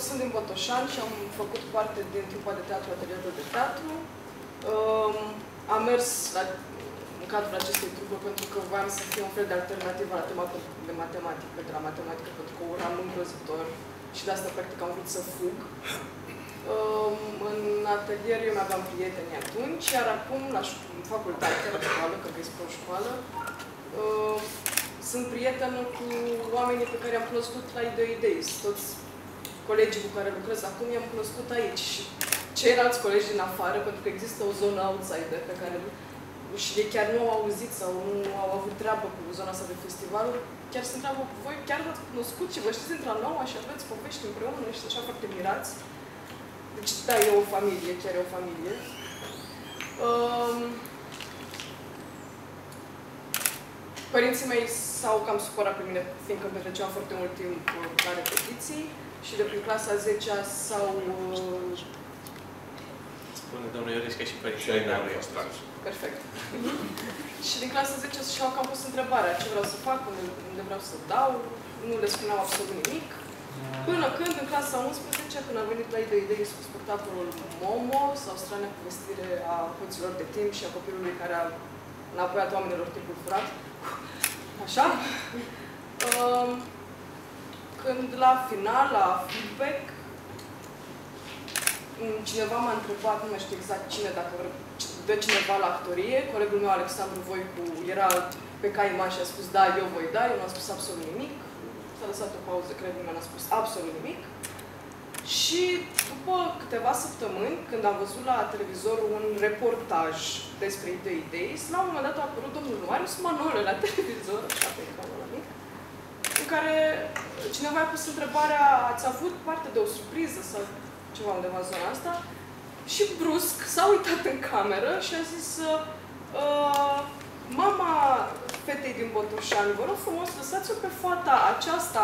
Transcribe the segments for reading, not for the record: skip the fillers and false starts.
sunt din Botoșani și am făcut parte din trupa de teatru Atelierul de Teatru. Am mers în cadrul acestei trupe pentru că voiam să fie un fel de alternativă la tema de matematică, de la matematică, pentru că uram îngrozitor și de asta, practic, am vrut să fug. În atelier eu aveam prieteni atunci, iar acum, la facultate, la școală, că despre o școală, sunt prietenă cu oamenii pe care am cunoscut la Idei. Toți colegii cu care lucrez acum i-am cunoscut aici. Și ceilalți colegi din afară, pentru că există o zonă outsider pe care și ei chiar nu au auzit sau nu au avut treabă cu zona asta de festivaluri, chiar se întreabă, voi chiar v-ați cunoscut și vă știți între a noua și aveți povești împreună și așa foarte mirați. Deci, da, e o familie, chiar e o familie. Părinții mei s-au cam supărat pe mine, fiindcă petreceam foarte mult timp la repetiții și de prin clasa 10-a s-au... Spune domnul Iorescu și părinții mei. Perfect. Și din clasa 10 și-au cam pus întrebarea ce vreau să fac, unde vreau să dau, nu le spuneau absolut nimic. Până când, în clasa 11, când am venit la Idei cu spectacolul Momo, sau strana povestire a hoților de timp și a copilului care a înapoiat oamenilor timpul furat. Așa? Când la final, la feedback, cineva m-a întrebat, nu mai știu exact cine, dacă dă cineva la actorie. Colegul meu, Alexandru Voicu, era pe caima și a spus, da, eu voi da, eu n-am spus absolut nimic. S-a lăsat o pauză, cred că n-a spus absolut nimic. Și după câteva săptămâni, când am văzut la televizor un reportaj despre Idei, la un moment dat a apărut domnul Marius Manole la televizor, așa pe ecranul ăla mic, în care cineva a pus întrebarea, ați avut parte de o surpriză sau ceva undeva în zona asta? Și brusc s-a uitat în cameră și a zis, mama fetei din Botoșani, vă rog frumos, lăsați-o pe fata aceasta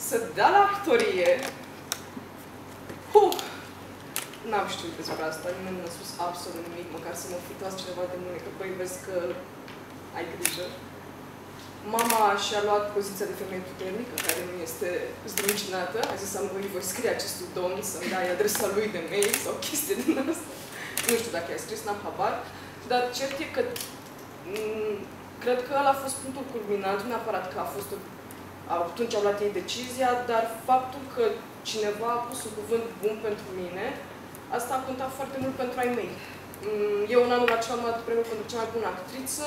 să dea la actorie. N-am știut despre asta, nimeni nu a spus absolut nimic, măcar să mă fi tras cineva de mâine, că băi, vezi că ai grijă. Mama și-a luat poziția de femeie puternică, care nu este zdruncinată. A zis, voi scrie acestui domn să-mi dai adresa lui de mail sau chestii din asta. Nu știu dacă i-a scris, n-am habar. Dar cert e că cred că ăla a fost punctul culminant, nu neapărat că a fost atunci au luat ei decizia, dar faptul că cineva a pus un cuvânt bun pentru mine, asta a contat foarte mult pentru ai mei. Eu în anul acela am luat premiul pentru cea mai bună actriță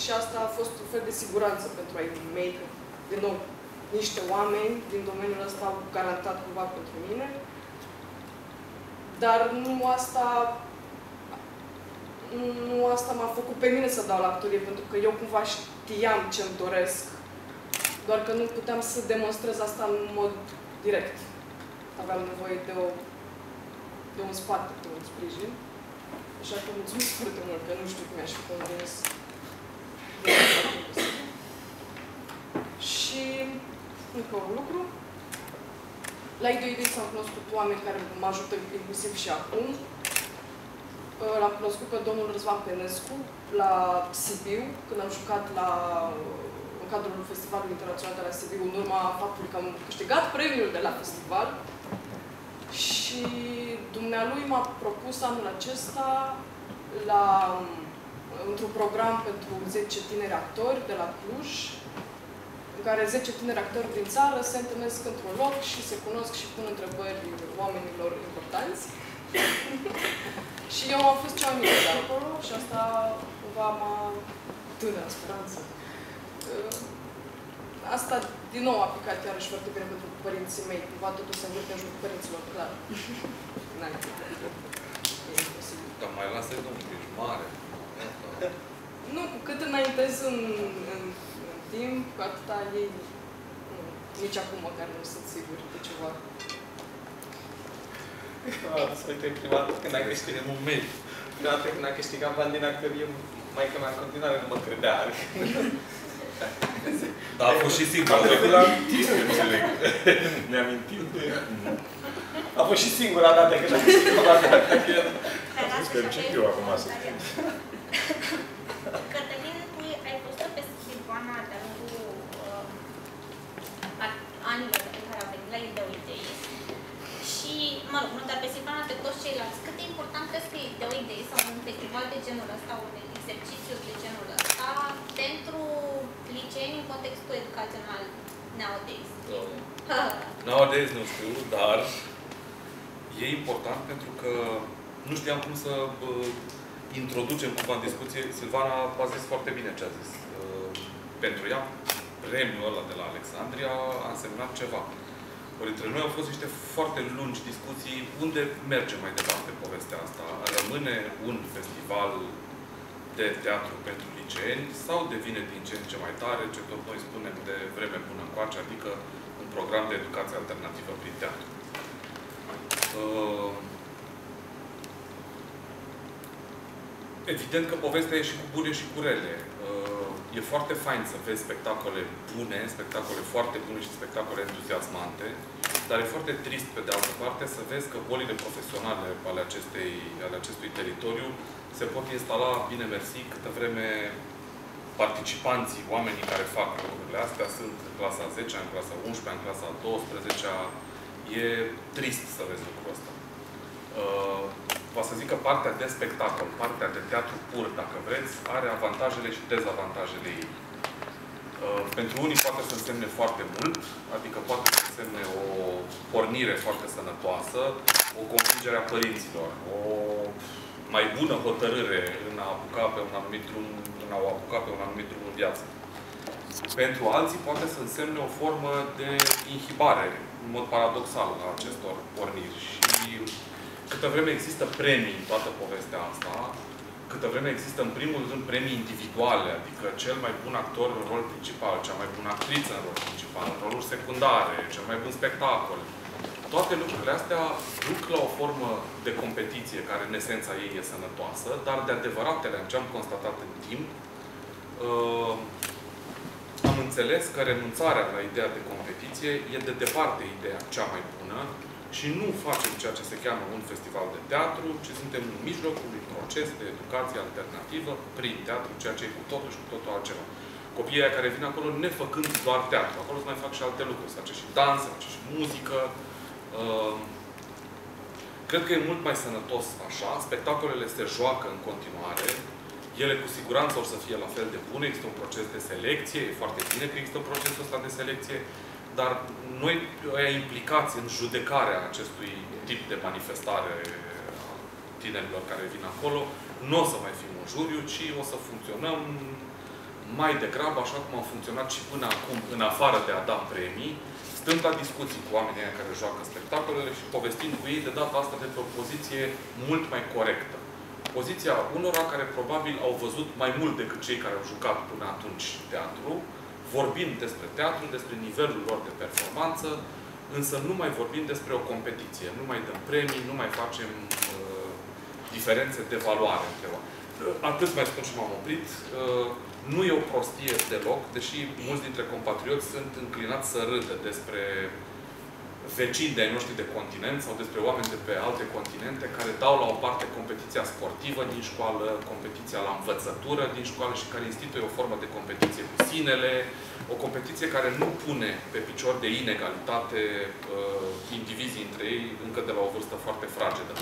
și asta a fost un fel de siguranță pentru ai mei, că, din nou, niște oameni din domeniul ăsta au garantat cumva pentru mine. Dar nu asta m-a făcut pe mine să dau la actorie, pentru că eu cumva știam ce-mi doresc, doar că nu puteam să demonstrez asta în mod direct. Aveam nevoie de un spate, de un sprijin. Așa că mulțumesc foarte mult, că nu știu cum mi-aș fi convins. Și încă un lucru. La Idei s-au cunoscut oameni care mă ajută inclusiv și acum. L-am cunoscut pe domnul Răzvan Penescu la Sibiu, când am jucat în cadrul Festivalului Internațional de la Sibiu, în urma faptului că am câștigat premiul de la festival. Și dumnealui m-a propus anul acesta într-un program pentru 10 tineri actori de la Cluj, în care 10 tineri actori din țară se întâlnesc într-un loc și se cunosc și pun întrebări oamenilor importanți. Și eu am fost cea mică de acolo și asta cumva m-a tână în speranță. Asta, din nou, a aplicat iarăși foarte bine pentru părinții mei. Cumva totul se învârte în jurul părinților, clar. E imposibil. Dar mai lasă domnul, că ești mare. Nu, cu cât înaintez în timp, cu atâta ei... Nici acum măcar nu sunt siguri de ceva. Să uite, prima dată când a câștigat un mail. Prima dată când a câștigat bani din actorie, maică mea în continuare nu mă credea. Dar a fost și singur. A trecut la tine, înțeleg. Ne amintim. A fost și singura dată când a câștigat bani din actorie. Sper ce eu acum să spun. Cătălin, ai văzut pe Silvana de-a lungul anilor în care a venit la Idei important crezi că e de o idee sau un festival de genul ăsta, un exercițiu de genul ăsta pentru liceeni în contextul educațional nowadays? Nowadays nu știu, dar e important pentru că nu știam cum să introducem cumva în discuție. Silvana a zis foarte bine ce a zis. Pentru ea, premiul ăla de la Alexandria a însemnat ceva. Ori între noi au fost niște foarte lungi discuții unde merge mai departe povestea asta. Rămâne un festival de teatru pentru liceeni sau devine din ce în ce mai tare, ce tot noi spunem de vreme bună încoace, adică un program de educație alternativă prin teatru. Evident că povestea e și cu bune și cu rele. E foarte fain să vezi spectacole bune, spectacole foarte bune și spectacole entuziasmante, dar e foarte trist, pe de altă parte, să vezi că bolile profesionale ale acestui teritoriu se pot instala, bine mersi, câtă vreme participanții, oamenii care fac lucrurile astea, sunt în clasa 10-a, în clasa 11-a, în clasa 12-a. E trist să vezi lucrul ăsta. Vă să zic că partea de spectacol, partea de teatru pur, dacă vreți, are avantajele și dezavantajele ei. Pentru unii poate să însemne foarte mult, adică poate să însemne o pornire foarte sănătoasă, o convingere a părinților, o mai bună hotărâre în a apuca pe un anumit drum, în viață. Pentru alții poate să însemne o formă de inhibare, în mod paradoxal, a acestor porniri. Și câtă vreme există premii în toată povestea asta, câtă vreme există în primul rând premii individuale, adică cel mai bun actor în rol principal, cea mai bună actriță în rol principal, roluri secundare, cel mai bun spectacol, toate lucrurile astea duc la o formă de competiție care în esența ei e sănătoasă, dar de adevăratele, ce am constatat în timp, am înțeles că renunțarea la ideea de competiție e de departe ideea cea mai bună și nu facem ceea ce se cheamă un festival de teatru, ci suntem în mijlocul unui proces de educație alternativă prin teatru, ceea ce e cu totul și cu totul altceva. Copiii aia care vin acolo nefăcând doar teatru. Acolo se mai fac și alte lucruri. Se face și dans, se face și muzică. Cred că e mult mai sănătos așa. Spectacolele se joacă în continuare. Ele cu siguranță o să fie la fel de bune. Există un proces de selecție. E foarte bine că există procesul ăsta de selecție. Dar noi implicați în judecarea acestui tip de manifestare a tinerilor care vin acolo, nu o să mai fim un juriu, ci o să funcționăm mai degrabă așa cum am funcționat și până acum, în afară de a da premii, stând la discuții cu oamenii care joacă spectacolele și povestind cu ei de data asta de pe o poziție mult mai corectă. Poziția unora care probabil au văzut mai mult decât cei care au jucat până atunci teatru, vorbim despre teatru, despre nivelul lor de performanță, însă nu mai vorbim despre o competiție. Nu mai dăm premii, nu mai facem diferențe de valoare între oameni. Atât mai spun și m-am oprit. Nu e o prostie deloc, deși mulți dintre compatrioți sunt înclinați să râdă despre vecini de ai noștri de continent sau despre oameni de pe alte continente care dau la o parte competiția sportivă din școală, competiția la învățătură din școală și care instituie o formă de competiție cu sinele, o competiție care nu pune pe picior de inegalitate indivizii între ei încă de la o vârstă foarte fragedă.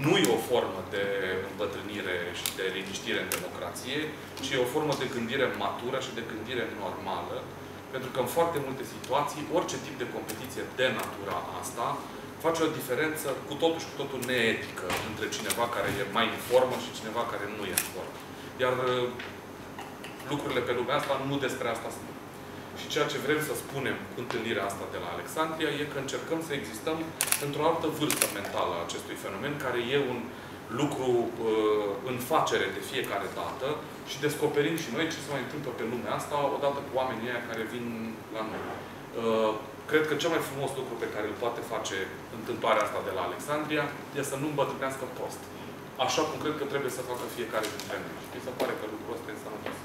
Nu e o formă de îmbătrânire și de liniștire în democrație, ci e o formă de gândire matură și de gândire normală. Pentru că în foarte multe situații, orice tip de competiție de natura asta face o diferență cu totul și cu totul neetică între cineva care e mai în formă și cineva care nu e în formă. Iar lucrurile pe lumea asta nu despre asta spun. Și ceea ce vrem să spunem cu întâlnirea asta de la Alexandria e că încercăm să existăm într-o altă vârstă mentală a acestui fenomen, care e un lucru în facere de fiecare dată și descoperim și noi ce se mai întâmplă pe lumea asta odată cu oamenii aia care vin la noi. Cred că cel mai frumos lucru pe care îl poate face întâmplarea asta de la Alexandria e să nu îmbătrânească prost. Așa cum cred că trebuie să facă fiecare dintre noi. Și mi se pare că lucrul ăsta e sănătos.